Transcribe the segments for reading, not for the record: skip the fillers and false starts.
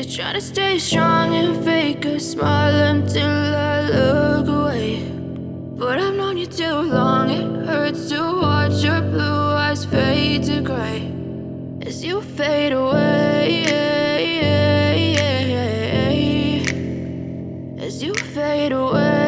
you're trying to stay strong and fake a smile until I look away. But I've known you too long, it hurts to watch your blue eyes fade to gray as you fade away, as you fade away.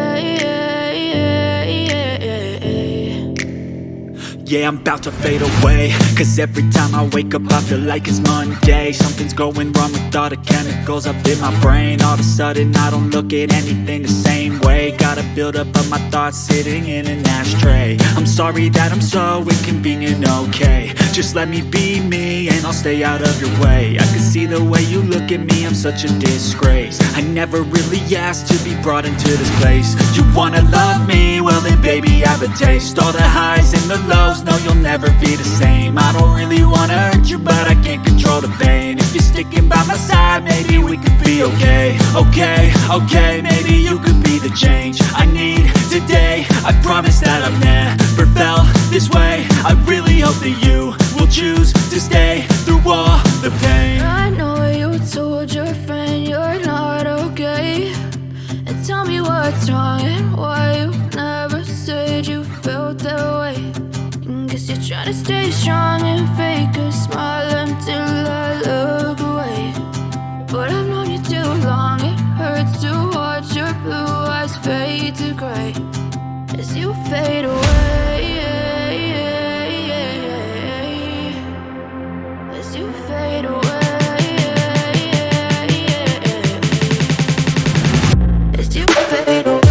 Yeah, I'm about to fade away, cause every time I wake up I feel like it's Monday. Something's going wrong with all the chemicals up in my brain. All of a sudden I don't look at anything the same way. Got a buildup of my thoughts sitting in an ashtray. I'm sorry that I'm so inconvenient, okay. Just let me be me and I'll stay out of your way. I can see the way you look at me, I'm such a disgrace. I never really asked to be brought into this place. You wanna love me? Well then baby I have a taste. All the highs and the lows, no you'll never be the same. I don't really wanna hurt you but I can't control the pain. If you're sticking by my side maybe we could be okay. Okay, maybe you could be the change I need today. I promise that I've never felt this way. I really hope that you will choose to stay through all the pain. I know you told your friend you're not okay, and tell me what's wrong and why you never said you felt that way. Guess you're trying to stay strong and fake a smile until I look away. But I've known you too long, it hurts to watch your blue eyes fade to gray as you fade away, as you fade away, as you fade away.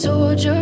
Told your